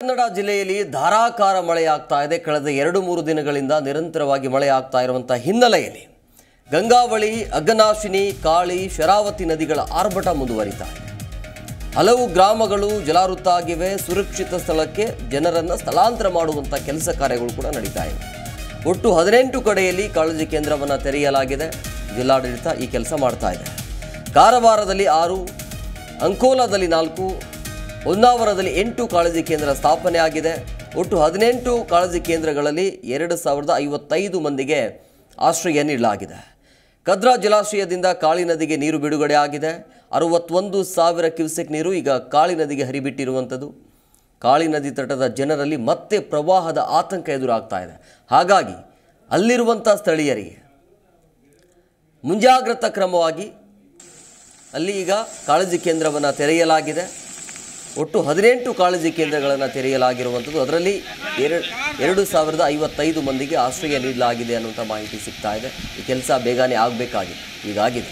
ಕನ್ನಡ ಜಿಲ್ಲೆಯಲ್ಲಿ ಧಾರಾಕಾರ ಮಳೆಯಾಗ್ತಾ ಇದೆ. ಕಳೆದ 2-3 ದಿನಗಳಿಂದ ನಿರಂತರವಾಗಿ ಮಳೆಯಾಗ್ತಾ ಇರುವಂತ ಹಿನ್ನೆಲೆಯಲ್ಲಿ ಗಂಗಾವಳಿ, ಅಘನಾಶಿನಿ, ಕಾಳಿ, ಶರಾವತಿ ನದಿಗಳ ಆರ್ಭಟ ಮುಂದುವರಿತಾ ಇದೆ. ಹಲವು ಗ್ರಾಮಗಳು ಜಲಾವೃತ ಆಗಿವೆ. ಸುರಕ್ಷಿತ ಸ್ಥಳಕ್ಕೆ ಜನರನ್ನು ಸ್ಥಳಾಂತರ ಮಾಡುವಂತ ಕೆಲಸ ಕಾರ್ಯಗಳು ಕೂಡ ನಡೀತಾ ಇವೆ. ಒಟ್ಟು 18 ಕಡೆಯಲ್ಲಿ ಕಾಳಜಿ ಕೇಂದ್ರವನ್ನು ತೆರೆಯಲಾಗಿದೆ. ಜಿಲ್ಲಾಡಳಿತ ಈ ಕೆಲಸ ಮಾಡ್ತಾ ಇದೆ. ಕಾರವಾರದಲ್ಲಿ 6, ಅಂಕೋಲಾದಲ್ಲಿ 4, ಹೊನ್ನಾವರದಲ್ಲಿ 8 ಕಾಳಜಿ ಕೇಂದ್ರ ಸ್ಥಾಪನೆ ಆಗಿದೆ. ಒಟ್ಟು 18 ಕಾಳಜಿ ಕೇಂದ್ರಗಳಲ್ಲಿ 2055 ಮಂದಿಗೆ ಆಶ್ರಯ ನೀಡಲಾಗಿದೆ. ಕದ್ರಾ ಜಲಾಶಯದಿಂದ ಕಾಳಿ ನದಿಗೆ ನೀರು ಬಿಡುಗಡೆ ಆಗಿದೆ. 61,000 ಕ್ಯೂಸೆಕ್ ನೀರು ಈಗ ಕಾಳಿ ನದಿಗೆ ಹರಿಬಿಟ್ಟಿರುವಂಥದ್ದು. ಕಾಳಿ ನದಿ ತಟದ ಜನರಲ್ಲಿ ಮತ್ತೆ ಪ್ರವಾಹದ ಆತಂಕ ಎದುರಾಗ್ತಾ ಇದೆ. ಹಾಗಾಗಿ ಅಲ್ಲಿರುವಂಥ ಸ್ಥಳೀಯರಿಗೆ ಮುಂಜಾಗ್ರತಾ ಕ್ರಮವಾಗಿ ಅಲ್ಲಿ ಈಗ ಕಾಳಜಿ ಕೇಂದ್ರವನ್ನು ತೆರೆಯಲಾಗಿದೆ. ಒಟ್ಟು 18 ಕಾಳಜಿ ಕೇಂದ್ರಗಳನ್ನು ತೆರೆಯಲಾಗಿರುವಂಥದ್ದು. ಅದರಲ್ಲಿ 2055 ಮಂದಿಗೆ ಆಶ್ರಯ ನೀಡಲಾಗಿದೆ ಅನ್ನುವಂಥ ಮಾಹಿತಿ ಸಿಗ್ತಾ ಇದೆ. ಈ ಕೆಲಸ ಬೇಗನೆ ಆಗಬೇಕಾಗಿದೆ. ಹೀಗಾಗಿದೆ.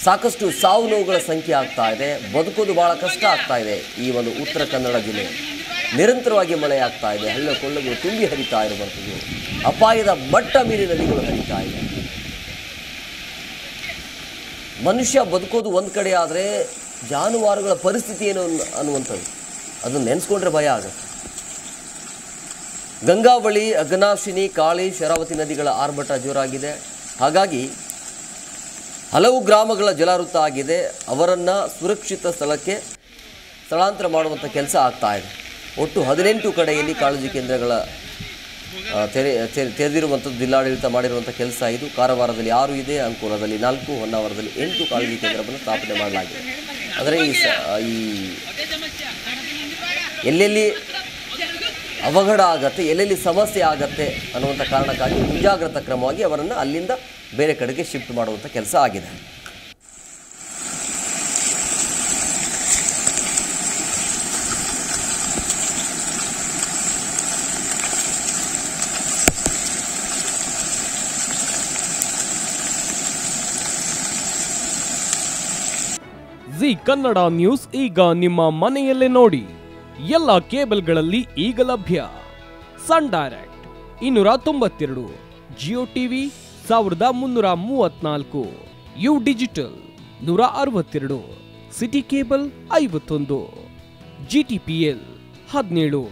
ಸಾಕಷ್ಟು ಸಾವು ನೋವುಗಳ ಸಂಖ್ಯೆ ಆಗ್ತಾ ಇದೆ. ಬದುಕೋದು ಭಾಳ ಕಷ್ಟ ಆಗ್ತಾ ಇದೆ. ಈ ಒಂದು ಉತ್ತರ ಕನ್ನಡ ಜಿಲ್ಲೆಯಲ್ಲಿ ನಿರಂತರವಾಗಿ ಮಳೆ ಆಗ್ತಾ ಇದೆ. ಹಳ್ಳ ಕೊಳ್ಳಗಳು ತುಂಬಿ ಹರಿತಾ ಇರುವಂಥದ್ದು. ಅಪಾಯದ ಮಟ್ಟ ಮೀರಿ ನದಿಗಳು ಹರಿತಾ ಇದೆ. ಮನುಷ್ಯ ಬದುಕೋದು ಒಂದು ಕಡೆ ಆದರೆ ಜಾನುವಾರುಗಳ ಪರಿಸ್ಥಿತಿ ಏನು ಅನ್ನುವಂಥದ್ದು ಅದನ್ನು ನೆನೆಸ್ಕೊಂಡ್ರೆ ಭಯ ಆಗುತ್ತೆ. ಗಂಗಾವಳಿ, ಅಘನಾಶಿನಿ, ಕಾಳಿ, ಶರಾವತಿ ನದಿಗಳ ಆರ್ಭಟ ಜೋರಾಗಿದೆ. ಹಾಗಾಗಿ ಹಲವು ಗ್ರಾಮಗಳ ಜಲಾವೃತ ಆಗಿದೆ. ಅವರನ್ನು ಸುರಕ್ಷಿತ ಸ್ಥಳಕ್ಕೆ ಸ್ಥಳಾಂತರ ಮಾಡುವಂಥ ಕೆಲಸ ಆಗ್ತಾ ಇದೆ. ಒಟ್ಟು 18 ಕಡೆಯಲ್ಲಿ ಕಾಳಜಿ ಕೇಂದ್ರಗಳ ತೆರೆದಿರುವಂಥದ್ದು ಜಿಲ್ಲಾಡಳಿತ ಮಾಡಿರುವಂಥ ಕೆಲಸ ಇದು. ಕಾರವಾರದಲ್ಲಿ 6 ಇದೆ, ಅಂಕೋಲಾದಲ್ಲಿ 4, ಹೊನ್ನಾವರದಲ್ಲಿ 8 ಕಾಳಜಿ ಕೇಂದ್ರವನ್ನು ಸ್ಥಾಪನೆ ಮಾಡಲಾಗಿದೆ. ಅಂದರೆ ಈ ಎಲ್ಲೆಲ್ಲಿ ಅವಘಡ ಆಗತ್ತೆ, ಎಲ್ಲೆಲ್ಲಿ ಸಮಸ್ಯೆ ಆಗತ್ತೆ ಅನ್ನುವಂಥ ಕಾರಣಕ್ಕಾಗಿ ಮುಂಜಾಗ್ರತಾ ಕ್ರಮವಾಗಿ ಅವರನ್ನು ಅಲ್ಲಿಂದ ಬೇರೆ ಕಡೆಗೆ ಶಿಫ್ಟ್ ಮಾಡುವಂಥ ಕೆಲಸ ಆಗಿದೆ. ಜಿ ಕನ್ನಡ ನ್ಯೂಸ್ ಈಗ ನಿಮ್ಮ ಮನೆಯಲ್ಲೇ ನೋಡಿ. ಎಲ್ಲ ಕೇಬಲ್ಗಳಲ್ಲಿ ಈಗ ಲಭ್ಯ. Sun Direct 292, Jio TV 1334, U digital 162, City cable 51, GTPL 17,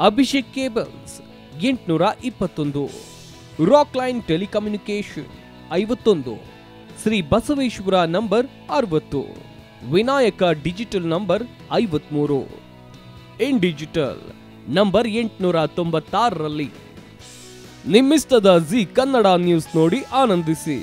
Abhishek cables 821, Rock Line telecommunication 51, Shri Basaveshwara number 60, Vinayaka digital number 53, In digital number 896ರಲ್ಲಿ ನಿಮ್ಮಿಸ್ತದ ಜಿ ಕನ್ನಡ ನ್ಯೂಸ್ ನೋಡಿ ಆನಂದಿಸಿ.